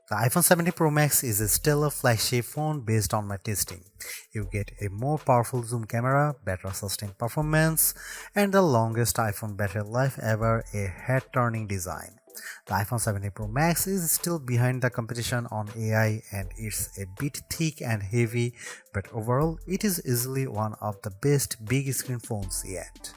The iPhone 17 Pro Max is a stellar flagship phone based on my testing. You get a more powerful zoom camera, better sustained performance, and the longest iPhone battery life ever, a head-turning design. The iPhone 17 Pro Max is still behind the competition on AI and it's a bit thick and heavy, but overall it is easily one of the best big screen phones yet.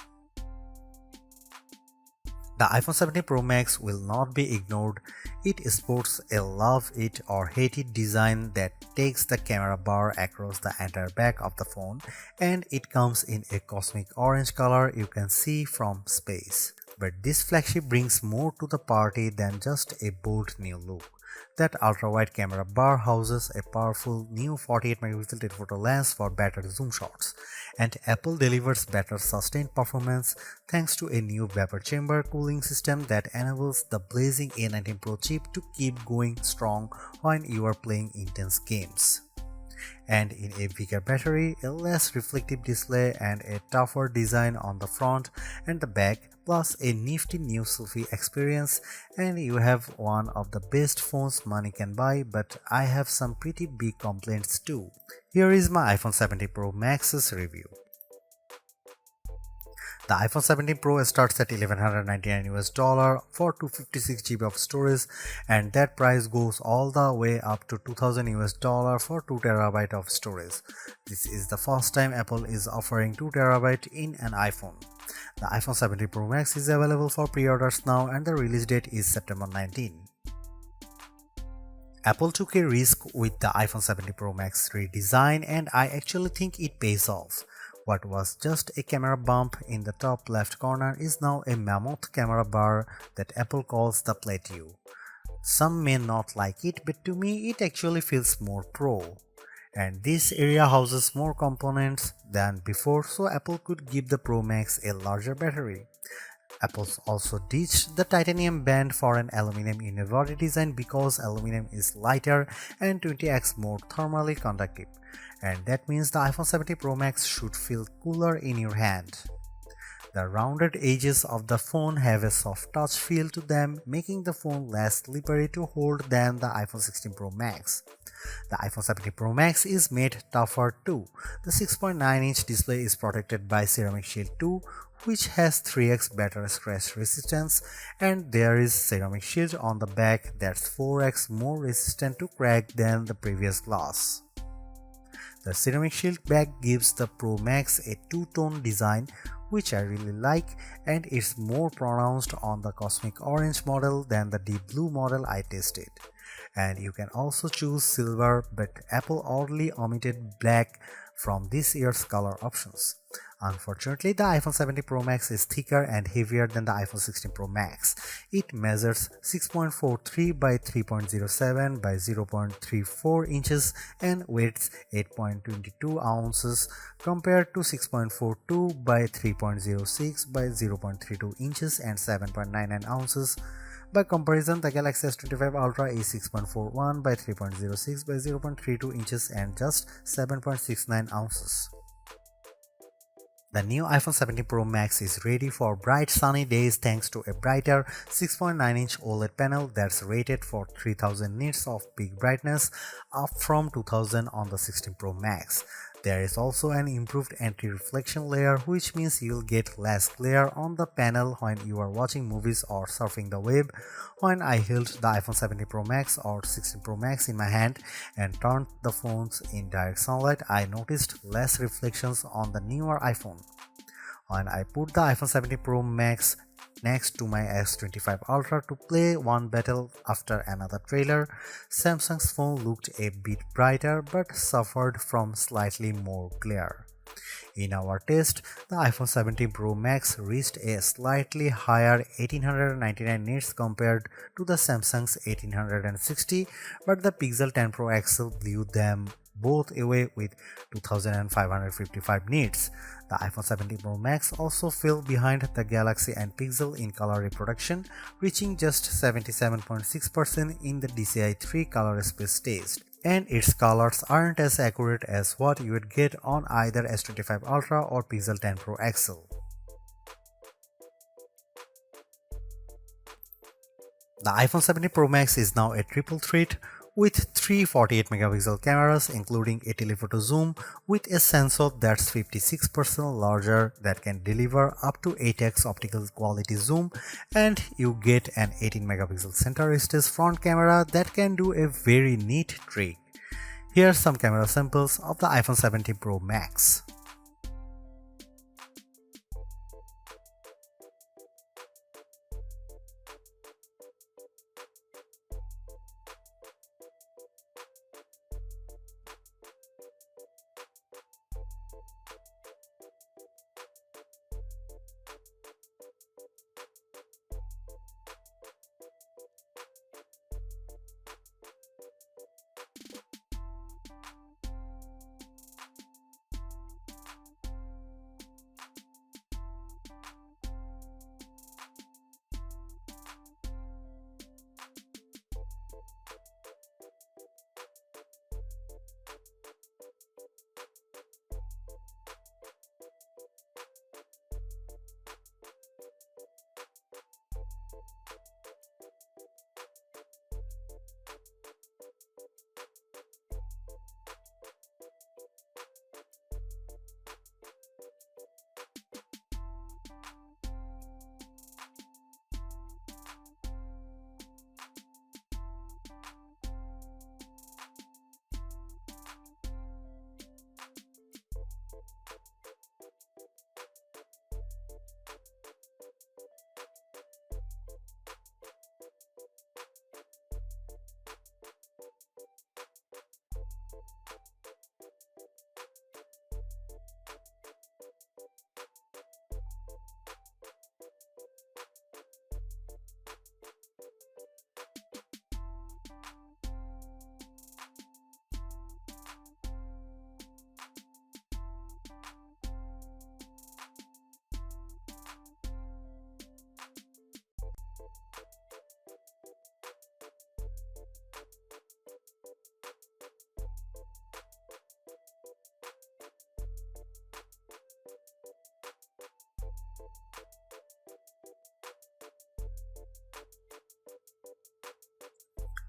The iPhone 17 Pro Max will not be ignored. It sports a love it or hate it design that takes the camera bar across the entire back of the phone, and it comes in a cosmic orange color you can see from space. But this flagship brings more to the party than just a bold new look. That ultra-wide camera bar houses a powerful new 48-megapixel telephoto lens for better zoom shots, and Apple delivers better sustained performance thanks to a new vapor chamber cooling system that enables the blazing A19 Pro chip to keep going strong when you are playing intense games. And in a bigger battery, a less reflective display, and a tougher design on the front and the back, plus a nifty new selfie experience, and you have one of the best phones money can buy. But I have some pretty big complaints too. Here is my iPhone 17 Pro Max's review. The iPhone 17 Pro starts at $1,199 for 256 GB of storage, and that price goes all the way up to $2,000 for 2 TB of storage. This is the first time Apple is offering 2 TB in an iPhone. The iPhone 17 Pro Max is available for pre-orders now and the release date is September 19. Apple took a risk with the iPhone 17 Pro Max redesign, and I actually think it pays off. What was just a camera bump in the top left corner is now a mammoth camera bar that Apple calls the plateau. Some may not like it, but to me it actually feels more pro. And this area houses more components than before, so Apple could give the Pro Max a larger battery. Apple also ditched the titanium band for an aluminum unibody design because aluminum is lighter and 20x more thermally conductive, and that means the iPhone 17 Pro Max should feel cooler in your hand. The rounded edges of the phone have a soft touch feel to them, making the phone less slippery to hold than the iPhone 16 Pro Max. The iPhone 17 Pro Max is made tougher too. The 6.9-inch display is protected by Ceramic Shield 2, which has 3x better scratch resistance, and there is Ceramic Shield on the back that's 4x more resistant to crack than the previous glass. The Ceramic Shield back gives the Pro Max a two-tone design, which I really like, and it's more pronounced on the Cosmic Orange model than the Deep Blue model I tested. And you can also choose silver, but Apple oddly omitted black from this year's color options. Unfortunately, the iPhone 17 Pro Max is thicker and heavier than the iPhone 16 Pro Max. It measures 6.43 by 3.07 by 0.34 inches and weighs 8.22 ounces compared to 6.42 by 3.06 by 0.32 inches and 7.99 ounces. By comparison, the Galaxy S25 Ultra is 6.41 by 3.06 by 0.32 inches and just 7.69 ounces. The new iPhone 17 Pro Max is ready for bright sunny days thanks to a brighter 6.9-inch OLED panel that's rated for 3000 nits of peak brightness, up from 2000 on the 16 Pro Max. There is also an improved anti-reflection layer, which means you'll get less glare on the panel when you are watching movies or surfing the web. When I held the iPhone 17 Pro Max or 16 Pro Max in my hand and turned the phones in direct sunlight, I noticed less reflections on the newer iPhone. When I put the iPhone 17 Pro Max next to my S25 Ultra to play one battle after another trailer, Samsung's phone looked a bit brighter but suffered from slightly more glare. In our test, the iPhone 17 Pro Max reached a slightly higher 1899 nits compared to the Samsung's 1860, but the Pixel 10 Pro XL blew them both away with 2555 nits. The iPhone 17 Pro Max also fell behind the Galaxy and Pixel in color reproduction, reaching just 77.6% in the DCI-3 color space test. And its colors aren't as accurate as what you would get on either S25 Ultra or Pixel 10 Pro XL. The iPhone 17 Pro Max is now a triple threat with three 48 megapixel cameras including a telephoto zoom with a sensor that's 56% larger that can deliver up to 8x optical quality zoom, and you get an 18 megapixel center stage front camera that can do a very neat trick. Here are some camera samples of the iPhone 17 Pro Max.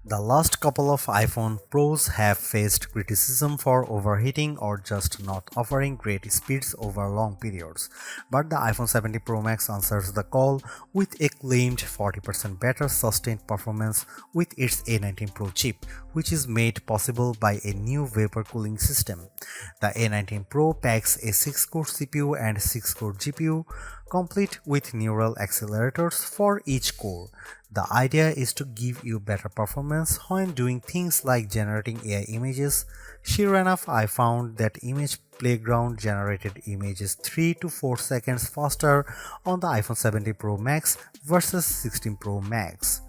The last couple of iPhone Pros have faced criticism for overheating or just not offering great speeds over long periods, but the iPhone 17 Pro Max answers the call with a claimed 40% better sustained performance with its A19 Pro chip, which is made possible by a new vapor cooling system. The A19 Pro packs a 6-core CPU and 6-core GPU, complete with neural accelerators for each core. The idea is to give you better performance when doing things like generating AI images. Sure enough, I found that Image Playground generated images 3 to 4 seconds faster on the iPhone 17 Pro Max versus 16 Pro Max.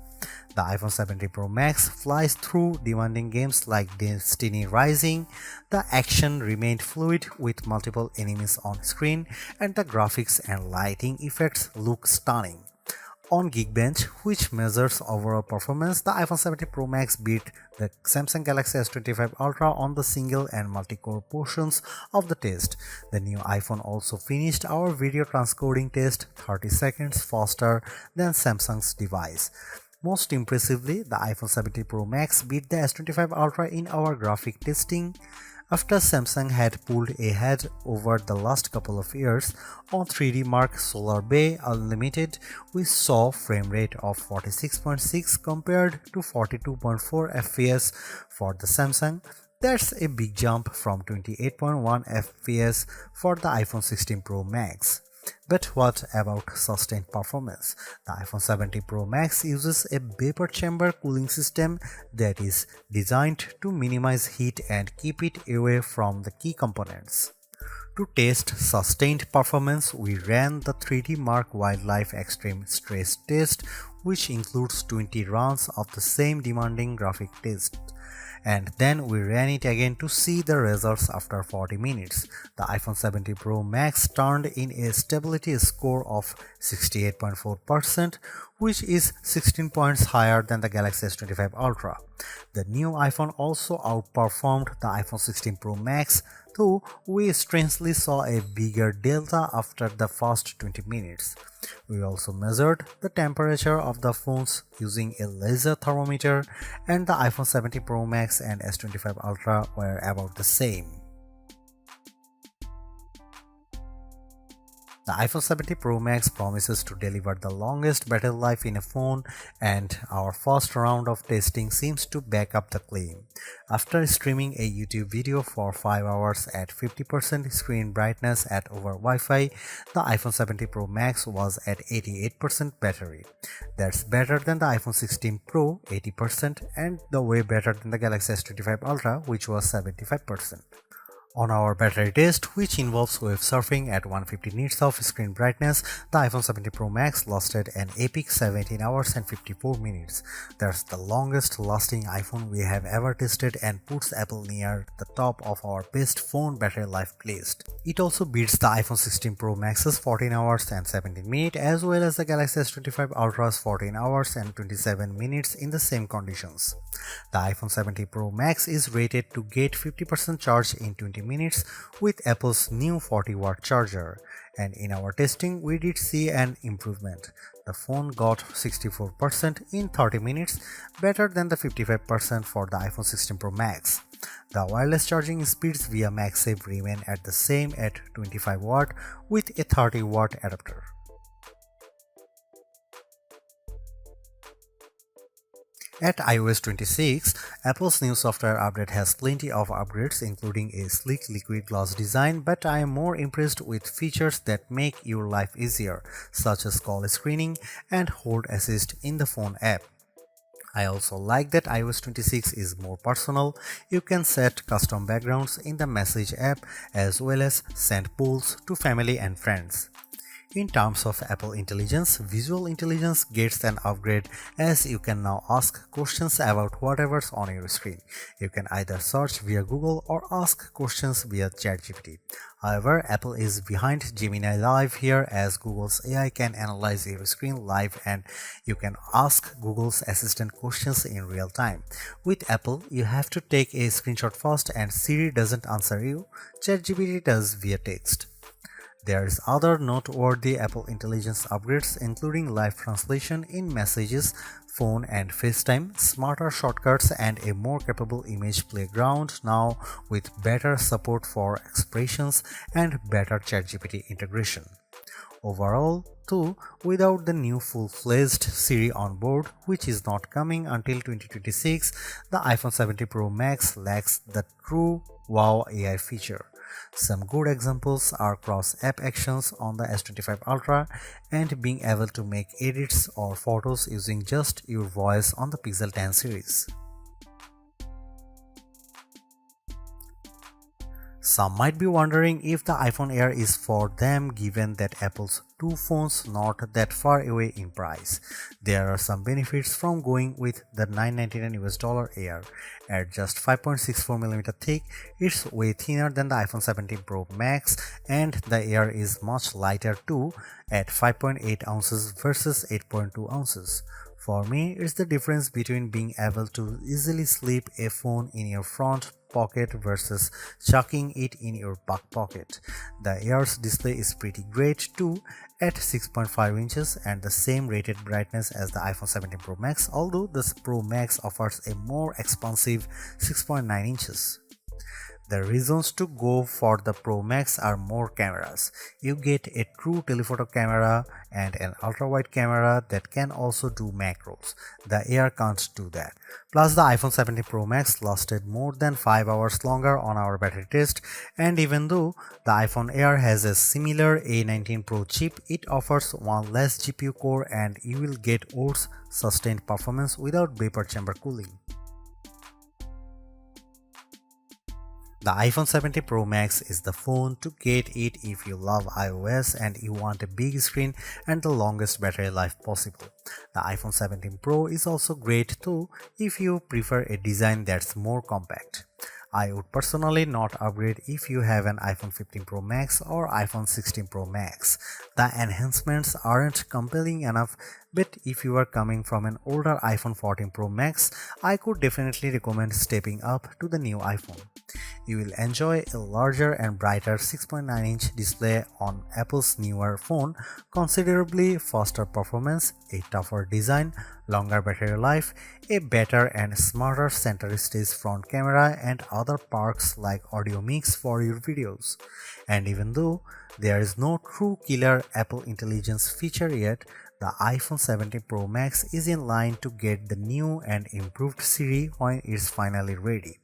The iPhone 17 Pro Max flies through demanding games like Destiny Rising. The action remained fluid with multiple enemies on screen, and the graphics and lighting effects look stunning. On Geekbench, which measures overall performance, the iPhone 17 Pro Max beat the Samsung Galaxy S25 Ultra on the single and multi-core portions of the test. The new iPhone also finished our video transcoding test 30 seconds faster than Samsung's device. Most impressively, the iPhone 17 Pro Max beat the S25 Ultra in our graphic testing. After Samsung had pulled ahead over the last couple of years, on 3D Mark Solar Bay Unlimited, we saw frame rate of 46.6 compared to 42.4 FPS for the Samsung. That's a big jump from 28.1 FPS for the iPhone 16 Pro Max. But what about sustained performance? The iPhone 17 Pro Max uses a vapor chamber cooling system that is designed to minimize heat and keep it away from the key components. To test sustained performance, we ran the 3D Mark Wildlife Extreme Stress Test, which includes 20 runs of the same demanding graphic test. And then we ran it again to see the results after 40 minutes. The iPhone 17 Pro Max turned in a stability score of 68.4%, which is 16 points higher than the Galaxy S25 Ultra. The new iPhone also outperformed the iPhone 16 Pro Max though we strangely saw a bigger delta after the first 20 minutes. We also measured the temperature of the phones using a laser thermometer, and the iPhone 17 Pro Max and S25 Ultra were about the same. The iPhone 17 Pro Max promises to deliver the longest battery life in a phone, and our first round of testing seems to back up the claim. After streaming a YouTube video for 5 hours at 50% screen brightness at over Wi-Fi, the iPhone 17 Pro Max was at 88% battery. That's better than the iPhone 16 Pro 80% and the way better than the Galaxy S25 Ultra, which was 75%. On our battery test, which involves web surfing at 150 nits of screen brightness, the iPhone 17 Pro Max lasted an epic 17 hours and 54 minutes. That's the longest lasting iPhone we have ever tested and puts Apple near the top of our best phone battery life list. It also beats the iPhone 16 Pro Max's 14 hours and 17 minutes as well as the Galaxy S25 Ultra's 14 hours and 27 minutes in the same conditions. The iPhone 17 Pro Max is rated to get 50% charge in 20 minutes with Apple's new 40-watt charger, and in our testing we did see an improvement. The phone got 64% in 30 minutes, better than the 55% for the iPhone 16 Pro Max. The wireless charging speeds via MagSafe remain at the same at 25 watt with a 30-watt adapter. At iOS 26, Apple's new software update has plenty of upgrades including a sleek liquid glass design, but I am more impressed with features that make your life easier, such as call screening and hold assist in the phone app. I also like that iOS 26 is more personal. You can set custom backgrounds in the Message app as well as send polls to family and friends. In terms of Apple Intelligence, Visual Intelligence gets an upgrade as you can now ask questions about whatever's on your screen. You can either search via Google or ask questions via ChatGPT. However, Apple is behind Gemini Live here as Google's AI can analyze your screen live and you can ask Google's Assistant questions in real time. With Apple, you have to take a screenshot first and Siri doesn't answer you, ChatGPT does via text. There's other noteworthy Apple Intelligence upgrades including live translation in Messages, Phone and FaceTime, smarter shortcuts and a more capable image playground now with better support for expressions and better ChatGPT integration. Overall, too, without the new full-fledged Siri on board, which is not coming until 2026, the iPhone 17 Pro Max lacks the true wow AI feature. Some good examples are cross-app actions on the S25 Ultra and being able to make edits or photos using just your voice on the Pixel 10 series. Some might be wondering if the iPhone Air is for them given that Apple's two phones not that far away in price. There are some benefits from going with the $999 Air. At just 5.64mm thick, it's way thinner than the iPhone 17 Pro Max and the Air is much lighter too at 5.8 ounces versus 8.2 ounces. For me, it's the difference between being able to easily slip a phone in your front pocket versus chucking it in your back pocket. The Air's display is pretty great too at 6.5 inches and the same rated brightness as the iPhone 17 Pro Max, although the Pro Max offers a more expansive 6.9 inches. The reasons to go for the Pro Max are more cameras. You get a true telephoto camera and an ultra-wide camera that can also do macros. The Air can't do that. Plus, the iPhone 17 Pro Max lasted more than 5 hours longer on our battery test, and even though the iPhone Air has a similar A19 Pro chip, it offers one less GPU core and you will get worse sustained performance without vapor chamber cooling. The iPhone 17 Pro Max is the phone to get it if you love iOS and you want a big screen and the longest battery life possible. The iPhone 17 Pro is also great too if you prefer a design that's more compact. I would personally not upgrade if you have an iPhone 15 Pro Max or iPhone 16 Pro Max. The enhancements aren't compelling enough, but if you are coming from an older iPhone 14 Pro Max, I could definitely recommend stepping up to the new iPhone. You will enjoy a larger and brighter 6.9-inch display on Apple's newer phone, considerably faster performance, a tougher design, longer battery life, a better and smarter center stage front camera, and other perks like audio mix for your videos. And even though there is no true killer Apple Intelligence feature yet, the iPhone 17 Pro Max is in line to get the new and improved Siri when it's finally ready.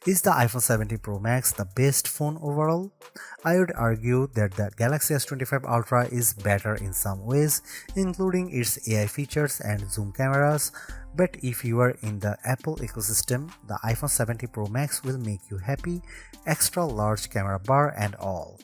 Is the iPhone 17 Pro Max the best phone overall? I would argue that the Galaxy S25 Ultra is better in some ways, including its AI features and zoom cameras, but if you are in the Apple ecosystem, the iPhone 17 Pro Max will make you happy, extra large camera bar and all.